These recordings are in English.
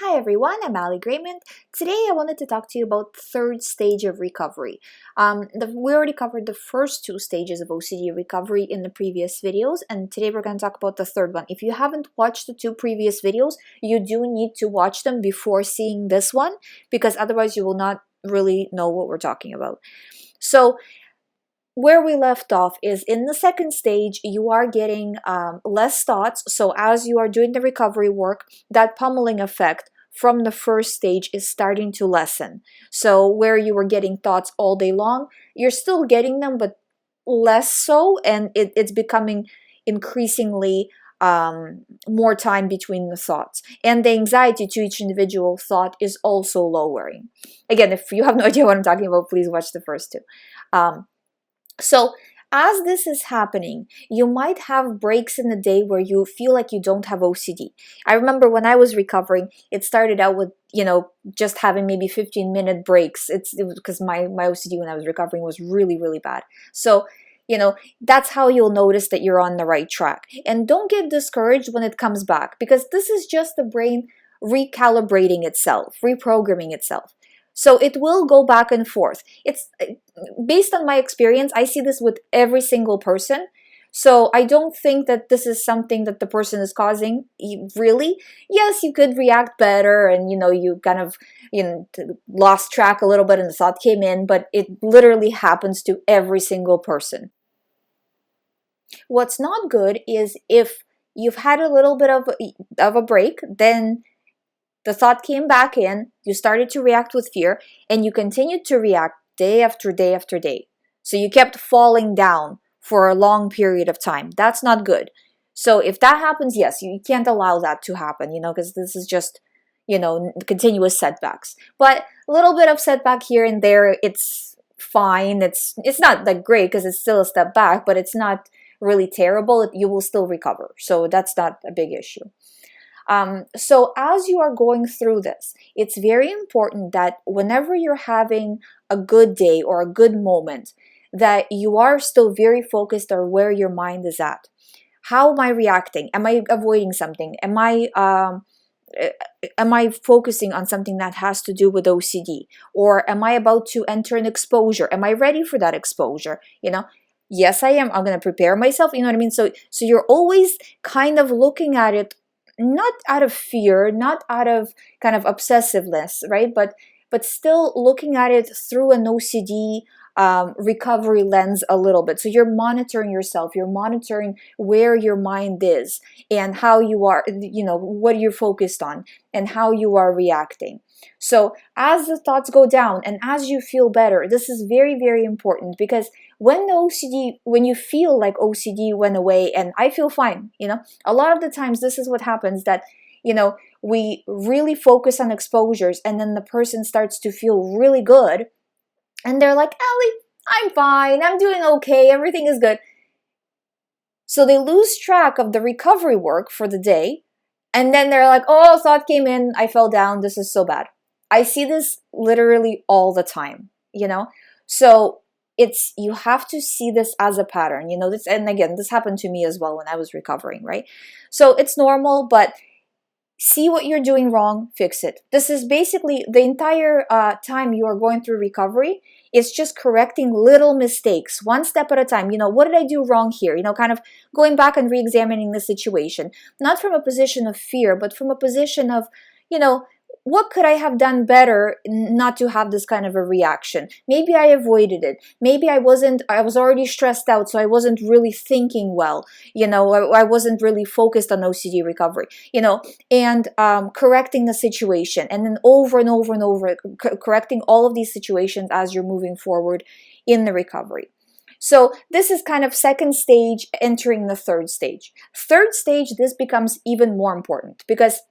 Hi everyone, I'm GREYMOND. Today I wanted to talk to you about the third stage of recovery. We already covered the first two stages of OCD recovery in the previous videos, and today we're going to talk about the third one. If you haven't watched the two previous videos, you do need to watch them before seeing this one, because otherwise you will not really know what we're talking about. So where we left off is in the second stage, you are getting less thoughts. So as you are doing the recovery work, that pummeling effect from the first stage is starting to lessen. So where you were getting thoughts all day long, you're still getting them, but less so, and it's becoming increasingly more time between the thoughts. And the anxiety to each individual thought is also lowering. Again, if you have no idea what I'm talking about, please watch the first two. So as this is happening, you might have breaks in the day where you feel like you don't have OCD. I remember when I was recovering, it started out with, just having maybe 15-minute breaks. It was because my OCD when I was recovering was really, really bad. So, that's how you'll notice that you're on the right track. And don't get discouraged when it comes back, because this is just the brain recalibrating itself, reprogramming itself. So it will go back and forth. It's based on my experience, I see this with every single person. So I don't think that this is something that the person is causing, really. Yes, you could react better and, you kind of, lost track a little bit and the thought came in, but it literally happens to every single person. What's not good is if you've had a little bit of a break, then the thought came back in, you started to react with fear, and you continued to react day after day after day. So you kept falling down for a long period of time. That's not good. So if that happens, yes, you can't allow that to happen, because this is just, continuous setbacks. But a little bit of setback here and there, it's fine. It's not like great because it's still a step back, but it's not really terrible. You will still recover. So that's not a big issue. So as you are going through this, it's very important that whenever you're having a good day or a good moment, that you are still very focused on where your mind is at. How am I reacting? Am I avoiding something? Am I focusing on something that has to do with OCD? Or am I about to enter an exposure? Am I ready for that exposure? Yes, I am. I'm going to prepare myself. You know what I mean? So you're always kind of looking at it not out of fear, not out of kind of obsessiveness, right? But still looking at it through an OCD recovery lens a little bit. So you're monitoring yourself, you're monitoring where your mind is and how you are, what you're focused on and how you are reacting. So as the thoughts go down and as you feel better, this is very, very important, because when you feel like OCD went away and I feel fine, a lot of the times this is what happens, that, we really focus on exposures and then the person starts to feel really good and they're like, Ellie, I'm fine, I'm doing okay, everything is good. So they lose track of the recovery work for the day, and then they're like, oh, thought came in, I fell down, this is so bad. I see this literally all the time, So you have to see this as a pattern, and again, this happened to me as well when I was recovering, right? So it's normal, but see what you're doing wrong, fix it. This is basically the entire time you are going through recovery. It's just correcting little mistakes, one step at a time. What did I do wrong here? Kind of going back and re-examining the situation, not from a position of fear, but from a position of, what could I have done better not to have this kind of a reaction? Maybe I avoided it. Maybe I was already stressed out, so I wasn't really thinking well. I wasn't really focused on OCD recovery, and correcting the situation, and then over and over and over, correcting all of these situations as you're moving forward in the recovery. So this is kind of second stage entering the third stage. Third stage, this becomes even more important, because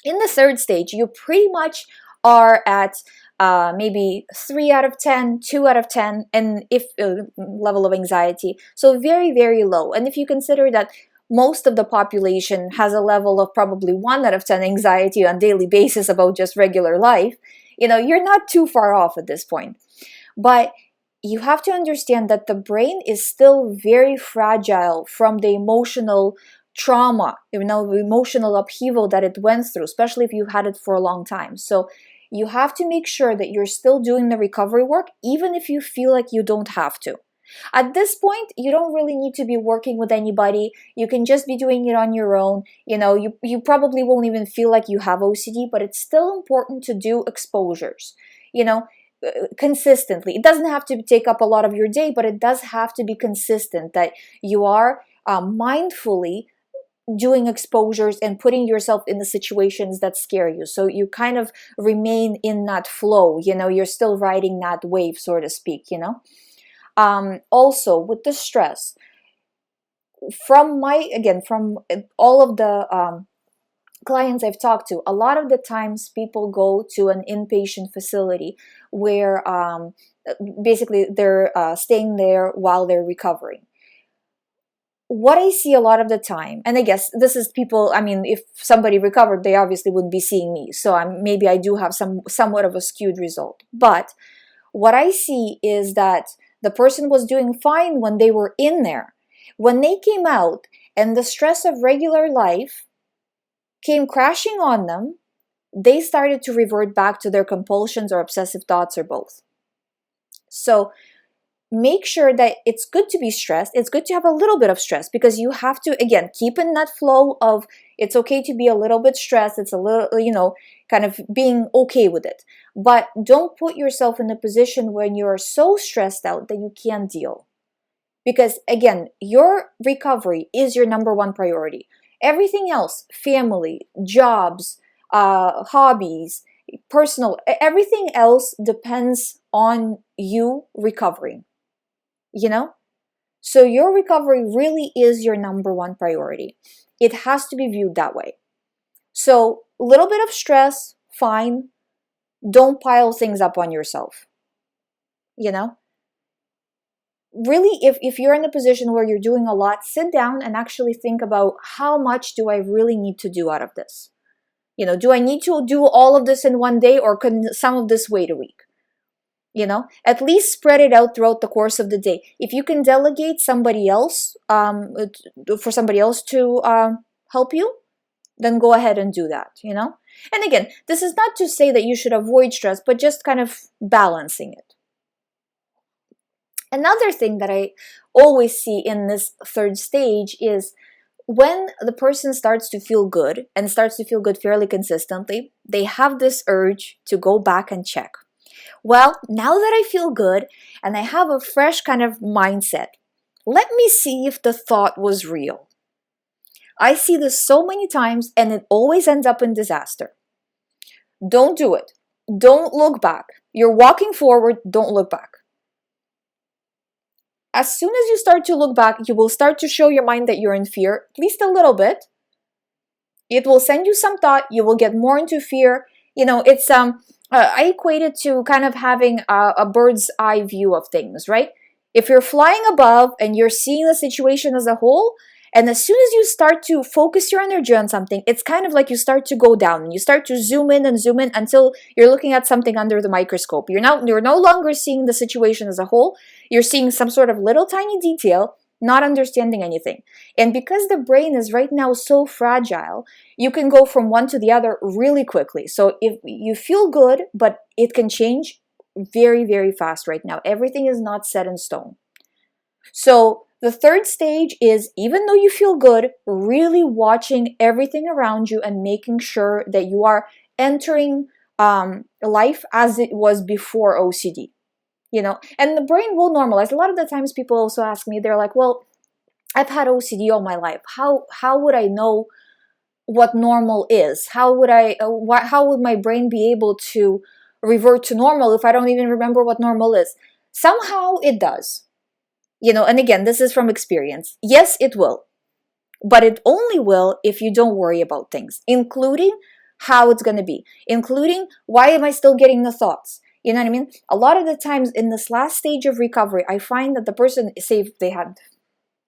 in the third stage, you pretty much are at maybe 3 out of 10, 2 out of 10, and if level of anxiety, so very, very low. And if you consider that most of the population has a level of probably 1 out of 10 anxiety on a daily basis about just regular life, you're not too far off at this point. But you have to understand that the brain is still very fragile from the emotional trauma, emotional upheaval that it went through, especially if you had it for a long time. So you have to make sure that you're still doing the recovery work, even if you feel like you don't have to. At this point, you don't really need to be working with anybody. You can just be doing it on your own. You probably won't even feel like you have OCD, but it's still important to do exposures, consistently. It doesn't have to take up a lot of your day, but it does have to be consistent, that you are mindfully doing exposures and putting yourself in the situations that scare you. So you kind of remain in that flow, you're still riding that wave, so to speak, Also, with the stress, from all of the clients I've talked to, a lot of the times people go to an inpatient facility where basically they're staying there while they're recovering. What I see a lot of the time, and I guess this is people, if somebody recovered, they obviously wouldn't be seeing me, so maybe I do have somewhat of a skewed result. But what I see is that the person was doing fine when they were in there. When they came out and the stress of regular life came crashing on them, they started to revert back to their compulsions or obsessive thoughts or both. So make sure that it's good to be stressed. It's good to have a little bit of stress, because you have to, again, keep in that flow of it's okay to be a little bit stressed. It's a little, kind of being okay with it. But don't put yourself in a position when you're so stressed out that you can't deal. Because again, your recovery is your number one priority. Everything else, family, jobs, hobbies, personal, everything else depends on you recovering. So your recovery really is your number one priority. It has to be viewed that way. So a little bit of stress, fine. Don't pile things up on yourself. Really, if you're in a position where you're doing a lot, sit down and actually think about, how much do I really need to do out of this? Do I need to do all of this in one day, or can some of this wait a week? At least spread it out throughout the course of the day. If you can delegate somebody else, for somebody else to help you, then go ahead and do that, And again, this is not to say that you should avoid stress, but just kind of balancing it. Another thing that I always see in this third stage is when the person starts to feel good, and starts to feel good fairly consistently, they have this urge to go back and check. Well, now that I feel good and I have a fresh kind of mindset, let me see if the thought was real. I see this so many times, and it always ends up in disaster. Don't do it. Don't look back. You're walking forward, don't look back. As soon as you start to look back, you will start to show your mind that you're in fear, at least a little bit. It will send you some thought. You will get more into fear. It's I equate it to kind of having a bird's eye view of things, right? If you're flying above and you're seeing the situation as a whole, and as soon as you start to focus your energy on something, it's kind of like you start to go down, and you start to zoom in until you're looking at something under the microscope. You're no longer seeing the situation as a whole. You're seeing some sort of little tiny detail, not understanding anything. And because the brain is right now so fragile, you can go from one to the other really quickly. So if you feel good, but it can change very, very fast right now. Everything is not set in stone. So the third stage is, even though you feel good, really watching everything around you and making sure that you are entering life as it was before OCD. And the brain will normalize. A lot of the times people also ask me, they're like, well, I've had OCD all my life. How would I know what normal is? How would my brain be able to revert to normal if I don't even remember what normal is? Somehow it does. And again, this is from experience. Yes, it will. But it only will if you don't worry about things, including how it's going to be, including why am I still getting the thoughts? You know what I mean? A lot of the times in this last stage of recovery, I find that the person, say if they had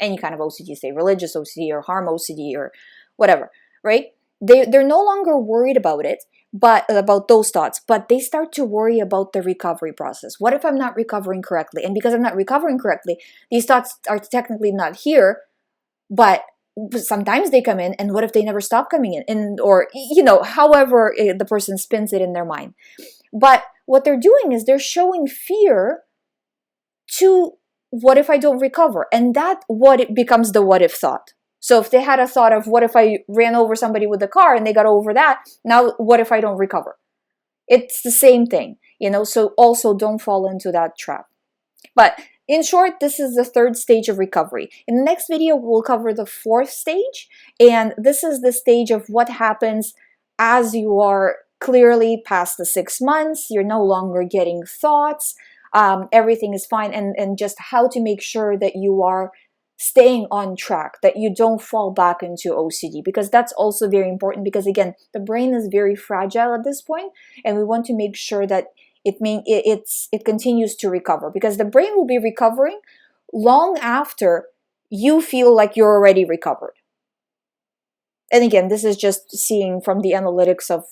any kind of OCD, say religious OCD or harm OCD or whatever, right? They're no longer worried about it, but about those thoughts, but they start to worry about the recovery process. What if I'm not recovering correctly? And because I'm not recovering correctly, these thoughts are technically not here, but sometimes they come in, and what if they never stop coming in? And, or, however the person spins it in their mind. But what they're doing is they're showing fear to what if I don't recover? And that what it becomes the what if thought. So if they had a thought of what if I ran over somebody with a car and they got over that, now what if I don't recover? It's the same thing, so also don't fall into that trap. But in short, this is the third stage of recovery. In the next video, we'll cover the fourth stage, and this is the stage of what happens as you are clearly past the 6 months, you're no longer getting thoughts, everything is fine, and just how to make sure that you are staying on track, that you don't fall back into OCD, because that's also very important, because again, the brain is very fragile at this point, and we want to make sure that it continues to recover, because the brain will be recovering long after you feel like you're already recovered. And again, this is just seeing from the analytics of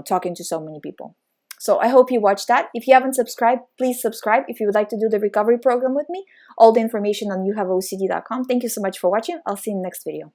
talking to so many people. So I hope you watched that. If you haven't subscribed, please subscribe. If you would like to do the recovery program with me, all the information on youhaveocd.com. Thank you so much for watching. I'll see you in the next video.